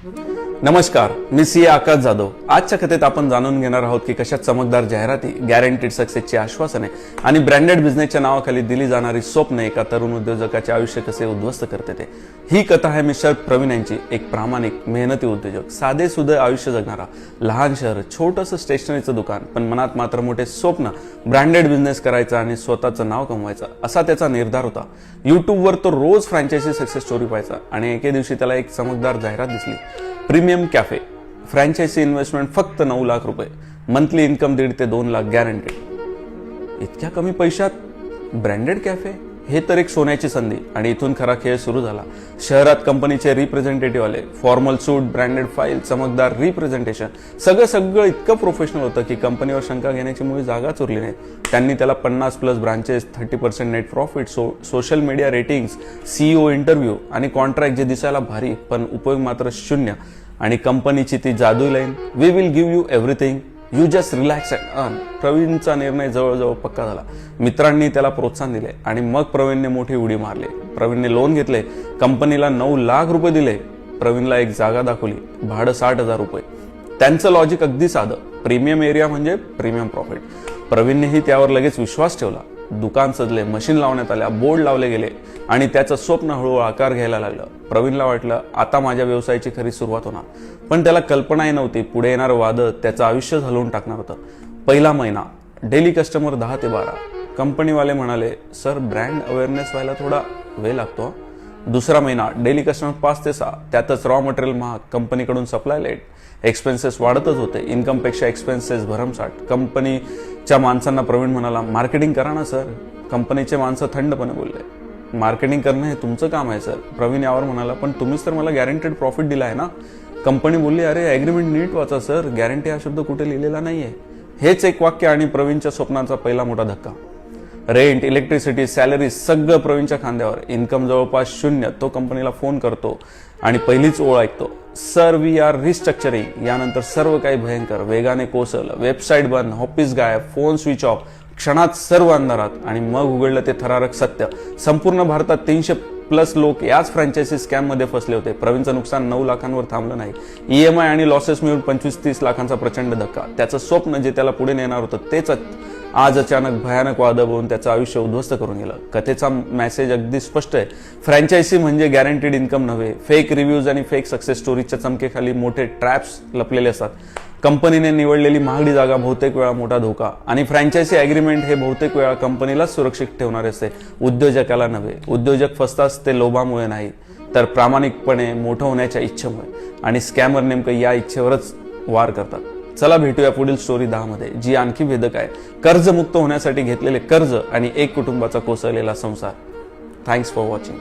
नमस्कार, मी सी आकाश जाधव। आजच्या कथेत आपण जाणून घेणार आहोत की कशा चमकदार जाहिराती, गॅरंटीड सक्सेसची आश्वासने आणि ब्रँडेड बिझनेसच्या नावाखाली दिली जाणारी स्वप्ने एका तरुण उद्योजकाचे आयुष्य कसे उद्ध्वस्त करते ते। ही कथा आहे मिस्टर प्रवीण यांची। एक प्रामाणिक, मेहनती उद्योजक, साधे सुधे आयुष्य जगणारा, लहान शहर, छोटंसं स्टेशनरीचं दुकान, पण मनात मात्र मोठे स्वप्न, ब्रँडेड बिझनेस करायचा आणि स्वतःचं नाव कमवायचं, असा त्याचा निर्धार होता। युट्यूबवर तो रोज फ्रँचायझी सक्सेस स्टोरी पाहायचा आणि एके दिवशी त्याला एक चमकदार जाहिरात दिसली। प्रीमियम कॅफे, फ्रँचायझी इन्व्हेस्टमेंट फक्त 9 लाख रुपये, मंथली इन्कम 1.5 ते 2 लाख गॅरंटेड। इतक्या कमी पैशात ब्रँडेड कॅफे, हे तर एक सोन्याची संधी। आणि इथून खरा खेळ सुरू झाला। शहरात कंपनीचे रिप्रेझेंटेटिव्ह आले, फॉर्मल सूट, ब्रँडेड फाईल, चमकदार रिप्रेझेंटेशन, सगळं इतकं प्रोफेशनल होतं की कंपनीवर शंका घेण्याची मुळी जागाच उरली नाही। त्यांनी त्याला 50+ branches, 30% net profit, social media ratings, CEO interview आणि कॉन्ट्रॅक्ट जे दिसायला भारी पण उपयोग मात्र शून्य, आणि कंपनीची ती जादू line, we will give you everything, you just relax and earn. प्रवीणचा निर्णय जवळजवळ पक्का झाला। मित्रांनी त्याला प्रोत्साहन दिले आणि मग प्रवीणने मोठी उडी मारली। प्रवीणने लोन घेतले, कंपनीला 9 लाख रुपये दिले, प्रवीणला एक जागा दाखवली, भाडं 60,000 रुपये। त्यांचं लॉजिक अगदी साधं, प्रीमियम एरिया म्हणजे प्रीमियम प्रॉफिट। प्रवीणनेही त्यावर लगेच विश्वास ठेवला। दुकान सजले, मशीन लावण्यात आल्या, बोर्ड लावले गेले आणि त्याचं स्वप्न हळूहळू आकार घ्यायला लागलं। प्रवीणला वाटलं आता माझ्या व्यवसायाची खरी सुरुवात होणार, पण त्याला कल्पनाही नव्हती पुढे येणारं वादळ त्याचं आयुष्य हलवून टाकणार होतं। पहिला महिना, डेली कस्टमर 10 ते 12। कंपनीवाले म्हणाले, सर ब्रँड अवेअरनेस व्हायला थोडा वेळ लागतो। दुसरा महिना, डेली कस्टमर 5 ते 6, त्यातच रॉ मटेरियल महाग, कंपनीकडून सप्लाय लेट, एक्सपेन्सेस वाढतच होते, इन्कमपेक्षा एक्सपेन्सेस भरमसाठ। कंपनीच्या माणसांना प्रवीण म्हणाला, मार्केटिंग करा ना सर। कंपनीचे माणसं थंडपणे बोलले, मार्केटिंग करणं हे तुमचं काम आहे सर। प्रवीण यावर म्हणाला, पण तुम्हीच तर मला गॅरंटेड प्रॉफिट दिला आहे ना। कंपनी बोलली, अरे ॲग्रीमेंट नीट वाचा सर, गॅरंटी हा शब्द कुठे लिहिलेला नाहीये। हेच एक वाक्य आणि प्रवीणच्या स्वप्नाचा पहिला मोठा धक्का। रेंट, इलेक्ट्रिसिटी, सॅलरी सगळं प्रवीणच्या खांद्यावर, इन्कम जवळपास शून्य। तो कंपनीला फोन करतो आणि पहिलीच ओळ ऐकतो, सर वी आर रिस्ट्रक्चरिंग। यानंतर सर्व काही भयंकर, वेगाने कोसळलं, वेबसाईट बंद, ऑफिस गायब, फोन स्विच ऑफ, क्षणात सर्व अंधारात। आणि मग उघडलं ते थरारक सत्य, संपूर्ण भारतात 300+ लोक याच फ्रँचायझी स्कॅम मध्ये फसले होते। प्रवीणचं नुकसान 9 लाखांवर थांबलं नाही, EMI आणि लॉसेस मिळून 25-30 लाखांचा प्रचंड धक्का। त्याचं स्वप्न जे त्याला पुढे नेणार होतं तेच आज अचानक भयानक वादळ होऊन त्याचं आयुष्य उद्ध्वस्त करून गेलं। कथेचा मेसेज अगदी स्पष्ट आहे, फ्रँचायझी म्हणजे गॅरंटीड इन्कम नव्हे। फेक रिव्ह्यूज आणि फेक सक्सेस स्टोरीजच्या चमकेखाली मोठे ट्रॅप्स लपलेले असतात। कंपनीने निवडलेली महागडी जागा बहुतेक वेळा मोठा धोका, आणि फ्रँचायझी ॲग्रीमेंट हे बहुतेक वेळा कंपनीलाच सुरक्षित ठेवणारे असते, उद्योजकाला नव्हे। उद्योजक फसतात ते लोभामुळे नाही, तर प्रामाणिकपणे मोठं होण्याच्या इच्छेमुळे, आणि स्कॅमर नेमकं या इच्छेवरच वार करतात। चला भेटूया पुढील स्टोरी 10 मध्ये, जी आणखी भेदक आहे। कर्जमुक्त होण्यासाठी घेतलेले कर्ज आणि एक कुटुंबाचा कोसळलेला संसार। Thanks for watching.